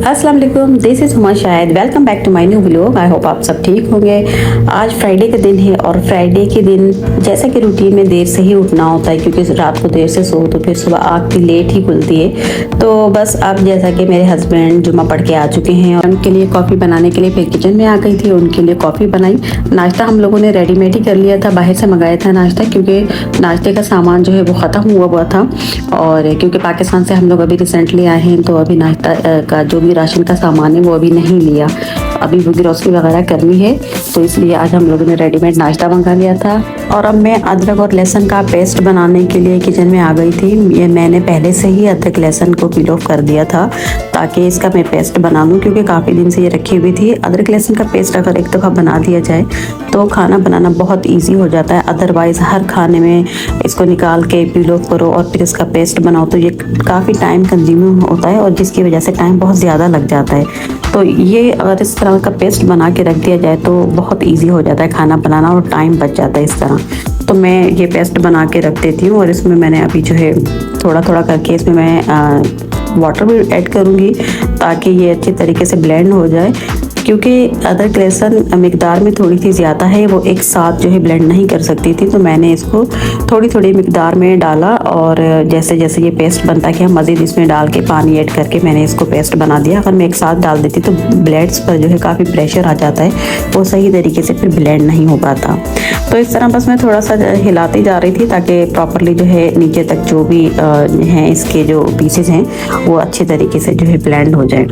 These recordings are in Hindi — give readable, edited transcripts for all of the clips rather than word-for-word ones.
अस्सलाम वालेकुम, this is Huma Shahid. Welcome back to my new vlog. I hope आप सब ठीक होंगे। आज फ्राइडे का दिन है और फ्राइडे के दिन जैसा कि रूटीन में देर से ही उठना होता है क्योंकि रात को देर से सो तो फिर सुबह आँख भी लेट ही खुलती है। तो बस अब जैसा कि मेरे हस्बैंड जुम्मा पढ़ के आ चुके हैं और उनके लिए कॉफ़ी बनाने के लिए फिर किचन में आ गई थी। उनके लिए कॉफ़ी बनाई। नाश्ता हम लोगों ने रेडीमेड ही कर लिया था, बाहर से मंगाया था नाश्ता क्योंकि नाश्ते का सामान जो है वो ख़त्म हुआ था। और क्योंकि पाकिस्तान से हम लोग अभी रिसेंटली आए हैं तो अभी नाश्ता का जो भी राशन का सामान है वो अभी नहीं लिया, अभी वो ग्रोसरी वगैरह करनी है तो इसलिए आज हम लोगों ने रेडीमेड नाश्ता मंगा लिया था। और अब मैं अदरक और लहसुन का पेस्ट बनाने के लिए किचन में आ गई थी। ये मैंने पहले से ही अदरक लहसुन को पील ऑफ कर दिया था ताकि इसका मैं पेस्ट बना लूँ क्योंकि काफ़ी दिन से ये रखी हुई थी। अदरक लहसुन का पेस्ट अगर एक दफ़ा बना दिया जाए तो खाना बनाना बहुत ईजी हो जाता है। अदरवाइज़ हर खाने में इसको निकाल के पील ऑफ करो और फिर इसका पेस्ट बनाओ तो ये काफ़ी टाइम कंज्यूमिंग होता है और जिसकी वजह से टाइम बहुत ज़्यादा लग जाता है। तो ये अगर इस तरह का पेस्ट बना के रख दिया जाए तो बहुत इजी हो जाता है खाना बनाना और टाइम बच जाता है इस तरह। तो मैं ये पेस्ट बना के रख देती हूँ और इसमें मैंने अभी जो है थोड़ा थोड़ा करके इसमें मैं वाटर भी ऐड करूँगी ताकि ये अच्छी तरीके से ब्लेंड हो जाए क्योंकि अदरक लहसुन मिकदार में थोड़ी सी ज़्यादा है, वो एक साथ जो है ब्लेंड नहीं कर सकती थी। तो मैंने इसको थोड़ी थोड़ी मिकदार में डाला और जैसे जैसे ये पेस्ट बनता गया मज़ीद इसमें डाल के पानी ऐड करके मैंने इसको पेस्ट बना दिया। अगर मैं एक साथ डाल देती तो ब्लेड्स पर जो है काफ़ी प्रेशर आ जाता है, वो सही तरीके से फिर ब्लेंड नहीं हो पाता। तो इस तरह बस मैं थोड़ा सा हिलाती जा रही थी ताकि प्रॉपरली जो है नीचे तक जो भी हैं इसके जो पीसेस हैं वो अच्छे तरीके से जो है ब्लेंड हो जाए।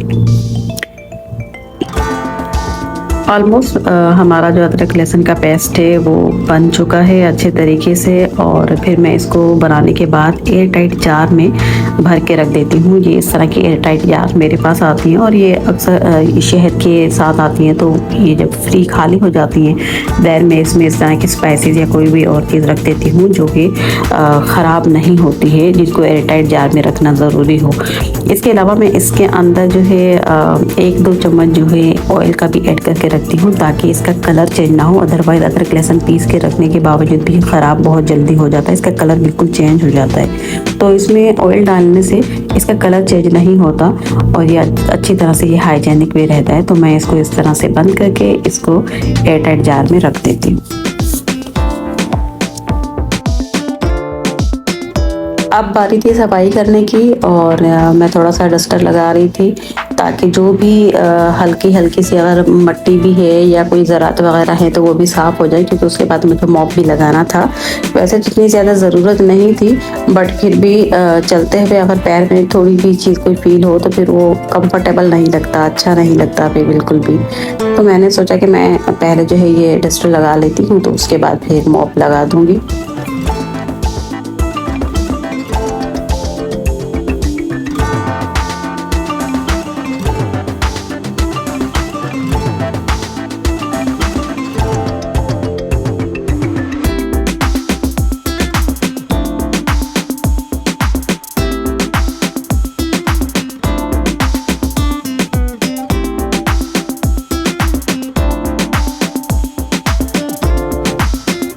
ऑलमोस्ट हमारा जो अदरक लहसुन का पेस्ट है वो बन चुका है अच्छे तरीके से। और फिर मैं इसको बनाने के बाद एयर टाइट जार में भर के रख देती हूँ। ये इस तरह की एयर टाइट जार मेरे पास आती हैं और ये अक्सर शहद के साथ आती हैं। तो ये जब फ्री खाली हो जाती हैं दैन मैं इसमें इस तरह की स्पाइसेस या कोई भी और चीज़ रख देती हूँ जो कि ख़राब नहीं होती है, जिसको एयर टाइट जार में रखना ज़रूरी हो। इसके अलावा मैं इसके अंदर जो है 1-2 चम्मच जो है ऑयल का भी ऐड करके रखती हूँ ताकि इसका कलर चेंज ना हो। अदरवाइज अदरक लहसुन पीस के रखने के बावजूद भी ख़राब बहुत जल्दी हो जाता है, इसका कलर बिल्कुल चेंज हो जाता है। तो इसमें ऑयल डालने से इसका कलर चेंज नहीं होता और ये अच्छी तरह से ये हाइजेनिक भी रहता है। तो मैं इसको इस तरह से बंद करके इसको एयर टाइट जार में रख देती हूँ। अब बारी थी सफाई करने की और मैं थोड़ा सा डस्टर लगा रही थी ताकि जो भी हल्की हल्की सी अगर मट्टी भी है या कोई ज़रात वगैरह है तो वो भी साफ़ हो जाए क्योंकि उसके बाद मुझे मॉप भी लगाना था। वैसे जितनी ज़्यादा ज़रूरत नहीं थी बट फिर भी चलते हुए अगर पैर में थोड़ी भी चीज़ कोई फील हो तो फिर वो कंफर्टेबल नहीं लगता, अच्छा नहीं लगता फिर बिल्कुल भी। तो मैंने सोचा कि मैं पहले जो है ये डस्टर लगा लेती हूँ तो उसके बाद फिर मॉप लगा दूँगी।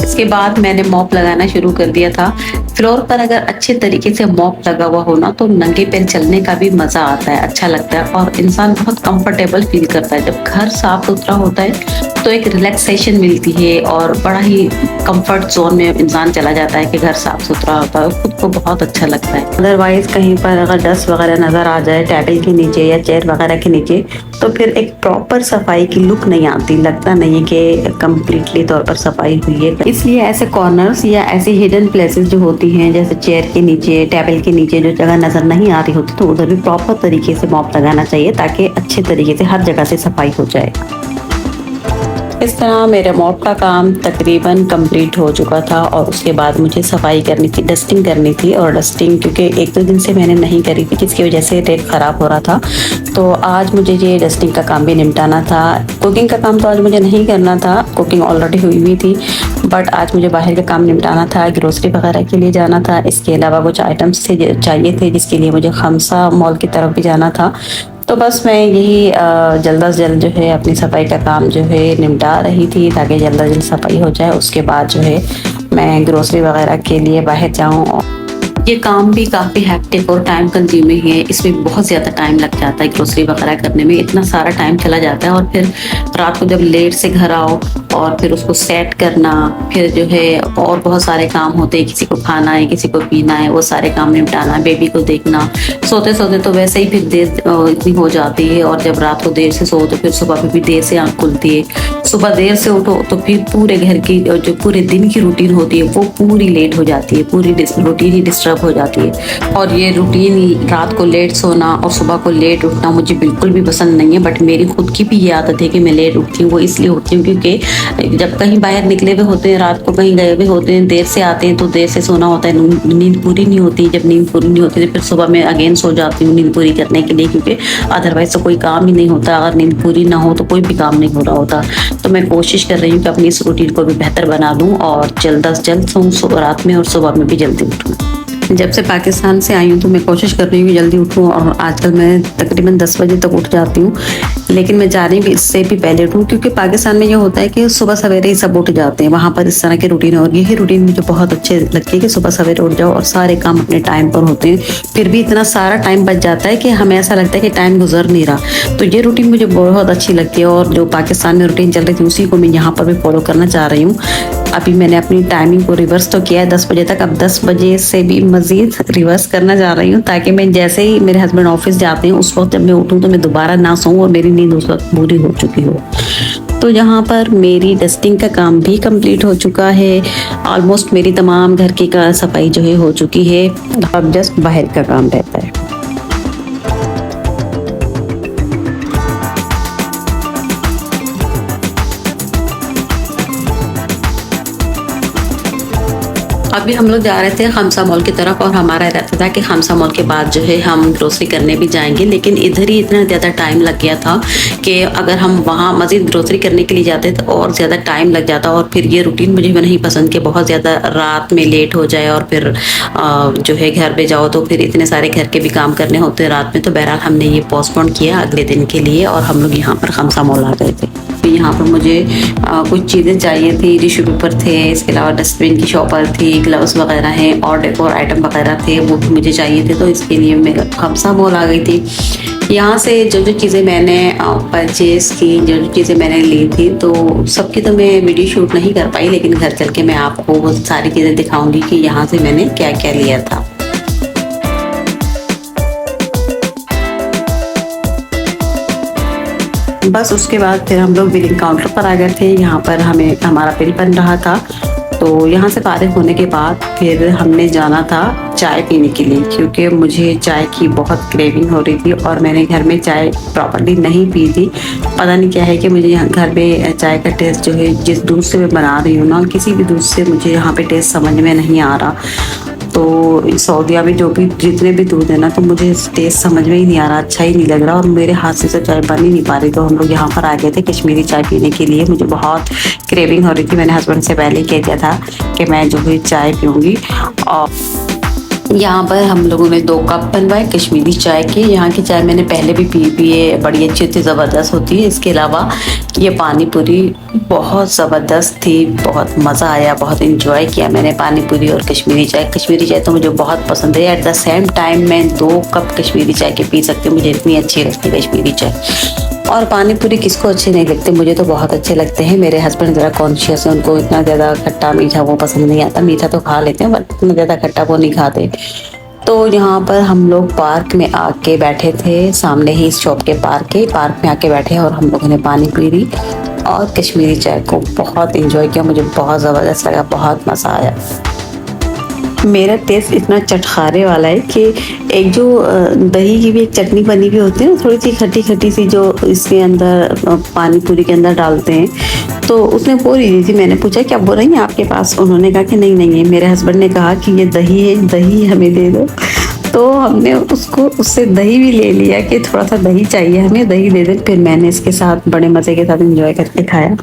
इसके बाद मैंने मॉप लगाना शुरू कर दिया था। फ्लोर पर अगर अच्छे तरीके से मॉप लगा हुआ हो ना तो नंगे पैर चलने का भी मज़ा आता है, अच्छा लगता है और इंसान बहुत कंफर्टेबल फील करता है। जब घर साफ सुथरा होता है तो एक रिलैक्सेशन मिलती है और बड़ा ही कंफर्ट जोन में इंसान चला जाता है कि घर साफ सुथरा होता है, खुद को बहुत अच्छा लगता है। अदरवाइज कहीं पर अगर डस्ट वगैरह नज़र आ जाए टेबल के नीचे या चेयर वगैरह के नीचे तो फिर एक प्रॉपर सफाई की लुक नहीं आती, लगता नहीं है कि कम्प्लीटली तौर पर सफाई हुई है। इसलिए ऐसे कॉर्नर्स या ऐसी हिडन प्लेसेस जो होती हैं जैसे चेयर के नीचे, टेबल के नीचे जो जगह नज़र नहीं आ रही होती तो उधर भी प्रॉपर तरीके से मॉप लगाना चाहिए ताकि अच्छे तरीके से हर जगह से सफाई हो जाए। इस तरह मेरे मॉप का काम तकरीबन कंप्लीट हो चुका था और उसके बाद मुझे सफाई करनी थी, डस्टिंग करनी थी। और डस्टिंग क्योंकि 1-2 दिन से मैंने नहीं करी थी जिसकी वजह से रेट ख़राब हो रहा था तो आज मुझे ये डस्टिंग का काम भी निपटाना था। कुकिंग का काम तो आज मुझे नहीं करना था, कुकिंग ऑलरेडी हुई थी बट आज मुझे बाहर का काम निपटाना था, ग्रोसरी वगैरह के लिए जाना था। इसके अलावा कुछ आइटम्स थे चाहिए थे जिसके लिए मुझे खमसा मॉल की तरफ भी जाना था। तो बस मैं यही जल्द से जल्द जो है अपनी सफाई का काम जो है निपटा रही थी ताकि जल्द से जल्द सफाई हो जाए। उसके बाद जो है मैं ग्रोसरी वगैरह के लिए बाहर जाऊँ ये काम भी काफ़ी हैक्टिक और टाइम कंज्यूमिंग है। इसमें बहुत ज़्यादा टाइम लग जाता है ग्रोसरी वगैरह करने में, इतना सारा टाइम चला जाता है। और फिर रात को जब लेट से घर आओ और फिर उसको सेट करना, फिर जो है और बहुत सारे काम होते हैं, किसी को खाना है, किसी को पीना है, वो सारे काम निपटाना, बेबी को देखना। सोते सोते तो वैसे ही फिर देर इतनी हो जाती है, और जब रात को देर से सो तो फिर सुबह भी देर से आँख खुलती है। सुबह देर से उठो तो फिर पूरे घर की जो पूरे दिन की रूटीन होती है वो पूरी लेट हो जाती है, पूरी रूटीन ही डिस्टर्ब हो जाती है। और ये रूटीन रात को लेट सोना और सुबह को लेट उठना मुझे बिल्कुल भी पसंद नहीं है। बट मेरी खुद की भी ये आदत है कि मैं लेट उठती हूँ। वो इसलिए उठती हूँ क्योंकि जब कहीं बाहर निकले हुए होते हैं, रात को कहीं गए हुए होते हैं, देर से आते हैं तो देर से सोना होता है, नींद पूरी नहीं होती। जब नींद पूरी नहीं होती तो फिर सुबह मैं अगेन सो जाती हूँ नींद पूरी करने के लिए, क्योंकि अदरवाइज तो कोई काम ही नहीं होता। अगर नींद पूरी ना हो तो कोई भी काम नहीं हो रहा होता। तो मैं कोशिश कर रही हूँ कि अपनी इस रूटीन को भी बेहतर बना दूँ और जल्द से जल्द सोऊं रात में और सुबह में भी जल्दी उठूँ। जब से पाकिस्तान से आई हूँ तो मैं कोशिश कर रही हूँ कि जल्दी उठूँ, और आजकल मैं तकरीबन 10 बजे तक उठ जाती हूँ। लेकिन मैं जा रही हूँ इससे भी पहले उठूँ, क्योंकि पाकिस्तान में ये होता है कि सुबह सवेरे ही सब उठ जाते हैं। वहाँ पर इस तरह की रूटीन है, और यही रूटीन मुझे बहुत अच्छे लगती है कि सुबह सवेरे उठ जाओ और सारे काम अपने टाइम पर होते हैं। फिर भी इतना सारा टाइम बच जाता है कि हमें ऐसा लगता है कि टाइम गुजर नहीं रहा। तो ये रूटीन मुझे बहुत अच्छी लगती है, और जो पाकिस्तान में रूटीन चल रही थी उसी को मैं यहाँ पर भी फॉलो करना चाह रही हूँ। अभी मैंने अपनी टाइमिंग को रिवर्स तो किया है 10 बजे तक, अब 10 बजे से भी मज़ीद रिवर्स करना चाह रही हूँ, ताकि मैं जैसे ही मेरे हस्बैंड ऑफिस जाते हैं उस वक्त जब मैं उठूँ तो मैं दोबारा ना सोऊं और मेरी नींद उस वक्त पूरी हो चुकी हो। तो यहाँ पर मेरी डस्टिंग का काम भी कंप्लीट हो चुका है। ऑलमोस्ट मेरी तमाम घर की का सफाई जो है हो चुकी है, अब जस्ट बाहर का काम रहता है। अभी हम लोग जा रहे थे खमसा मॉल की तरफ, और हमारा रहता था कि खमसा मॉल के बाद जो है हम ग्रोसरी करने भी जाएंगे, लेकिन इधर ही इतना ज़्यादा टाइम लग गया था कि अगर हम वहाँ मज़ीद ग्रोसरी करने के लिए जाते तो और ज़्यादा टाइम लग जाता। और फिर ये रूटीन मुझे नहीं पसंद कि बहुत ज़्यादा रात में लेट हो जाए और फिर जो है घर पे जाओ तो फिर इतने सारे घर के भी काम करने होते हैं रात में। तो बहरहाल हमने ये पोस्टपोन किया अगले दिन के लिए, और हम लोग यहाँ पर खमसा मॉल आ गए थे। यहाँ पर मुझे कुछ चीज़ें चाहिए थी, टिश्यू पेपर थे, इसके अलावा डस्टबिन की शॉपर थी, ग्लव्स वगैरह हैं और डेकोर आइटम वगैरह थे, वो भी मुझे चाहिए थे। तो इसके लिए मैं खमसा मॉल आ गई थी। यहाँ से जो जो चीज़ें मैंने परचेज़ की, जो जो चीज़ें मैंने ली थी, तो सबकी तो मैं वीडियो शूट नहीं कर पाई, लेकिन घर चल के मैं आपको वो सारी चीज़ें दिखाऊंगी कि यहाँ से मैंने क्या क्या लिया था। बस उसके बाद फिर हम लोग बिलिंग काउंटर पर आ गए थे। यहाँ पर हमें हमारा बिल बन रहा था, तो यहाँ से फारिग होने के बाद फिर हमने जाना था चाय पीने के लिए, क्योंकि मुझे चाय की बहुत क्रेविंग हो रही थी और मैंने घर में चाय प्रॉपर्ली नहीं पी थी। पता नहीं क्या है कि मुझे यहाँ घर में चाय का टेस्ट जो है, जिस दूध से मैं बना रही हूँ ना, किसी भी दूध से मुझे यहाँ पे टेस्ट समझ में नहीं आ रहा। तो सऊदीया में जो भी जितने भी दूध है ना, तो मुझे टेस्ट समझ में ही नहीं आ रहा, अच्छा ही नहीं लग रहा, और मेरे हाथ से तो चाय बन ही नहीं पा रही। तो हम लोग यहाँ पर आ गए थे कश्मीरी चाय पीने के लिए। मुझे बहुत क्रेविंग हो रही थी, मैंने हस्बैंड से पहले ही कह दिया था कि मैं जो है चाय पीऊँगी। और यहाँ पर हम लोगों ने 2 कप बनवाए कश्मीरी चाय के। यहाँ की चाय मैंने पहले भी पी है, बड़ी अच्छी होती, ज़बरदस्त होती है। इसके अलावा ये पानी पूरी बहुत ज़बरदस्त थी, बहुत मज़ा आया, बहुत इंजॉय किया मैंने पानी पूरी और कश्मीरी चाय। कश्मीरी चाय तो मुझे बहुत पसंद है। एट द सेम टाइम मैं 2 कप कश्मीरी चाय के पी सकती हूँ, मुझे इतनी अच्छी लगती है कश्मीरी चाय। और पानी पूरी किसको अच्छे नहीं लगते, मुझे तो बहुत अच्छे लगते हैं। मेरे हस्बैंड ज़रा कॉन्शियस है, उनको इतना ज़्यादा खट्टा मीठा वो पसंद नहीं आता। मीठा तो खा लेते हैं बट इतना ज़्यादा खट्टा वो नहीं खाते। तो यहाँ पर हम लोग पार्क में आके बैठे थे, सामने ही इस शॉप के पार्क में आके बैठे और हम लोगों ने पानी पी और कश्मीरी चाय को बहुत इंजॉय किया। मुझे बहुत ज़बरदस्त लगा, बहुत मज़ा आया। मेरा टेस्ट इतना चटखारे वाला है कि एक जो दही की भी एक चटनी बनी हुई होती है ना, थोड़ी सी खट्टी खट्टी सी, जो इसके अंदर पानी पूरी के अंदर डालते हैं, तो उसने बोल रही थी। मैंने पूछा क्या बोल रही है आपके पास, उन्होंने कहा कि नहीं नहीं है। मेरे हस्बैंड ने कहा कि ये दही है, दही हमें दे दो। तो हमने उससे दही भी ले लिया कि थोड़ा सा दही चाहिए हमें, दही दे दे। फिर मैंने इसके साथ बड़े मज़े के साथ एंजॉय करके खाया।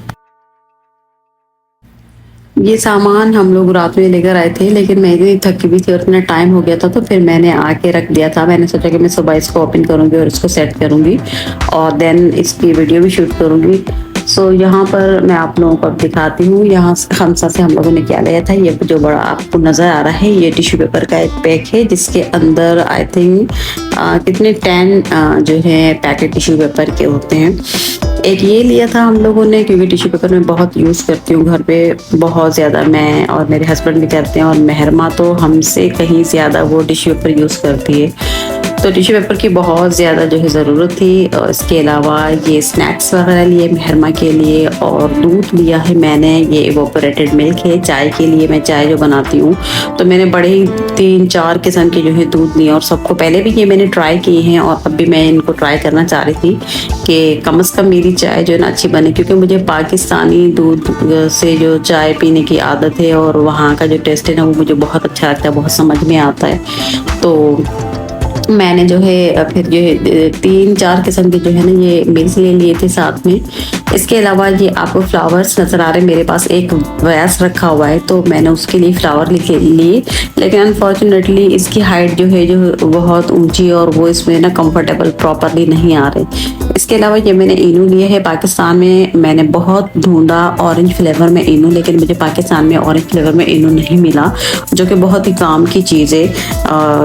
ये सामान हम लोग रात में लेकर आए थे, लेकिन मैं इतनी थकी हुई थी और इतना टाइम हो गया था, तो फिर मैंने आके रख दिया था। मैंने सोचा कि मैं सुबह इसको ओपन करूँगी और इसको सेट करूँगी और देन इसकी वीडियो भी शूट करूँगी। सो यहाँ पर मैं आप लोगों को अब दिखाती हूँ। यहाँ खमसा से हम लोगों ने क्या लिया था, ये जो बड़ा आपको नज़र आ रहा है ये टिश्यू पेपर का एक पैक है, जिसके अंदर आई थिंक कितने 10 जो है पैकेट टिश्यू पेपर के होते हैं। एक ये लिया था हम लोगों ने, क्योंकि टिश्यू पेपर मैं बहुत यूज़ करती हूँ घर पे, बहुत ज़्यादा मैं और मेरे हस्बैंड भी करते हैं, और मेहरमा तो हमसे कहीं ज़्यादा वो टिश्यू पेपर यूज़ करती है, तो टिश्यू पेपर की बहुत ज़्यादा जो है ज़रूरत थी। और इसके अलावा ये स्नैक्स वगैरह लिए मेहरमा के लिए, और दूध लिया है मैंने, ये इवोपरेटेड मिल्क है चाय के लिए, मैं चाय जो बनाती हूँ तो मैंने बड़े ही 3-4 किस्म के जो है दूध लिए, और सबको पहले भी ये मैंने ट्राई किए हैं, और अब भी मैं इनको ट्राई करना चाह रही थी कि कम से कम मेरी चाय जो है ना अच्छी बने, क्योंकि मुझे पाकिस्तानी दूध से जो चाय पीने की आदत है और वहाँ का जो टेस्ट है ना वो मुझे बहुत अच्छा लगता है, बहुत समझ में आता है। तो मैंने जो है फिर जो है 3-4 किस्म के जो है ना ये मिल्क ले लिए थे साथ में। इसके अलावा ये आपको फ्लावर्स नज़र आ रहे हैं, मेरे पास एक वैस रखा हुआ है तो मैंने उसके लिए फ्लावर लिखे लिए, लेकिन अनफॉर्चुनेटली इसकी हाइट जो है जो बहुत ऊंची, और वो इसमें ना कंफर्टेबल प्रॉपरली नहीं आ रहे। इसके अलावा ये मैंने इनू लिए है, पाकिस्तान में मैंने बहुत ढूंढा ऑरेंज फ्लेवर में इनू, लेकिन मुझे पाकिस्तान में ऑरेंज फ्लेवर में इनू नहीं मिला, जो कि बहुत ही काम की चीज़ है।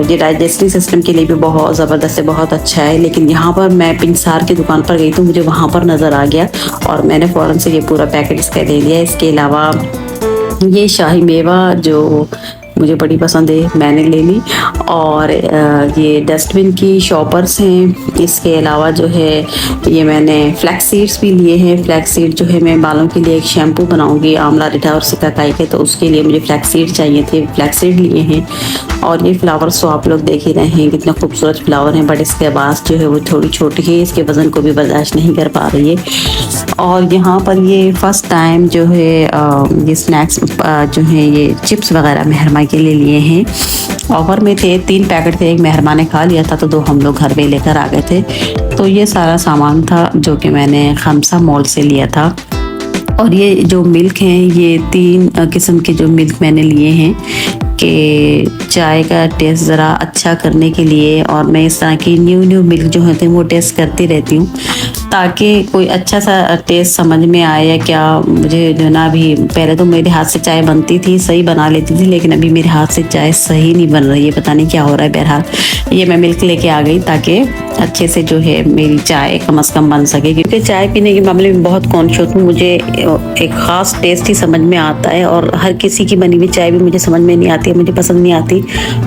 ये डाइजेस्टिव सिस्टम के लिए भी बहुत ज़बरदस्त है, बहुत अच्छा है। लेकिन यहाँ पर मैं पिंसार की दुकान पर गई तो मुझे वहाँ पर नज़र आ गया, और मैंने फ़ौरन से ये पूरा पैकेट इसका ले लिया। इसके अलावा ये शाही मेवा जो मुझे बड़ी पसंद है मैंने ले ली, और ये डस्टबिन की शॉपर्स हैं। इसके अलावा जो है ये मैंने फ्लैक्स सीड्स भी लिए हैं। फ्लैक्स सीड जो है मैं बालों के लिए एक शैम्पू बनाऊंगी आंवला रिठा और सिकाकाई के, तो उसके लिए मुझे फ्लैक्स सीड चाहिए थे, फ्लैक्स सीड लिए हैं। और ये फ्लावर्स तो आप लोग देख ही रहे हैं कितने खूबसूरत फ्लावर हैं, बट इसके आवाज़ जो है वो थोड़ी छोटी है, इसके वज़न को भी बर्दाश्त नहीं कर पा रही है। और यहाँ पर ये फर्स्ट टाइम जो है ये स्नैक्स जो है ये चिप्स वगैरह मेहरमा के लिए लिए हैं, ऑफर में थे, 3 पैकेट थे, एक मेहरमा ने खा लिया था तो 2 हम लोग घर पे लेकर आ गए थे। तो ये सारा सामान था जो कि मैंने खमसा मॉल से लिया था। और ये जो मिल्क हैं ये 3 किस्म के जो मिल्क मैंने लिए हैं कि चाय का टेस्ट ज़रा अच्छा करने के लिए, और मैं इस तरह की न्यू मिल्क जो होते हैं वो टेस्ट करती रहती हूँ ताकि कोई अच्छा सा टेस्ट समझ में आए या क्या। मुझे जो ना अभी पहले तो मेरे हाथ से चाय बनती थी, सही बना लेती थी, लेकिन अभी मेरे हाथ से चाय सही नहीं बन रही है, पता नहीं क्या हो रहा है। बहरहाल ये मैं मिल्क लेके आ गई ताकि अच्छे से जो है मेरी चाय कम से कम बन सके, क्योंकि चाय पीने के मामले में बहुत कॉन्शियस हूँ। मुझे एक ख़ास टेस्ट ही समझ में आता है, और हर किसी की बनी हुई चाय भी मुझे समझ में नहीं आती है, मुझे पसंद नहीं आती।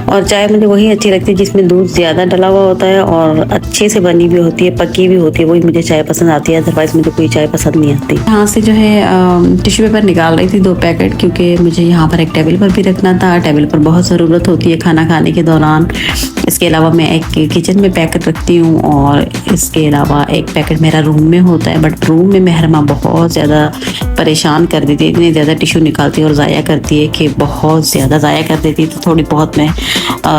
और चाय मुझे वही अच्छी लगती है जिसमें दूध ज़्यादा डला हुआ होता है और अच्छे से बनी भी होती है, पकी भी होती है, वही मुझे चाय पसंद आती है, अदरवाइज़ मुझे कोई चाय पसंद नहीं आती। यहाँ से जो है टिश्यू पेपर निकाल रही थी 2 पैकेट, क्योंकि मुझे यहाँ पर एक टेबल पर भी रखना था, टेबल पर बहुत ज़रूरत होती है खाना खाने के दौरान। इसके अलावा मैं एक किचन में पैकेट रखती हूँ, और इसके अलावा एक पैकेट मेरा रूम में होता है, बट रूम में मेहरमा बहुत ज़्यादा परेशान कर देती है, इतने ज़्यादा टिश्यू निकालती है और ज़ाया करती है कि बहुत ज़्यादा ज़ाया कर देती है। तो थोड़ी बहुत मैं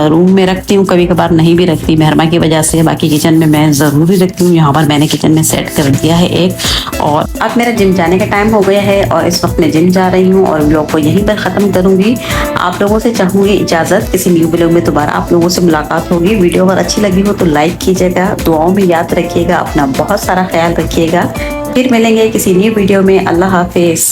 रूम में रखती हूँ, कभी कभार नहीं भी रखती मेहरमा की वजह से, बाकी किचन में मैं ज़रूर ही रखती हूँ। यहाँ पर मैंने किचन में सेट कर दिया है एक। और अब मेरा जिम जाने का टाइम हो गया है, और इस वक्त मैं जिम जा रही हूँ, और ब्लॉग को यहीं पर ख़त्म करूँगी। आप लोगों से चाहूँगी इजाज़त, किसी न्यू ब्लॉग में दोबारा आप लोगों से मुलाकात होगी। वीडियो अगर अच्छी लगी हो तो लाइक कीजिएगा, दुआओं में याद रखिएगा, अपना बहुत सारा ख्याल रखिएगा। फिर मिलेंगे किसी न्यू वीडियो में। अल्लाह हाफिज़।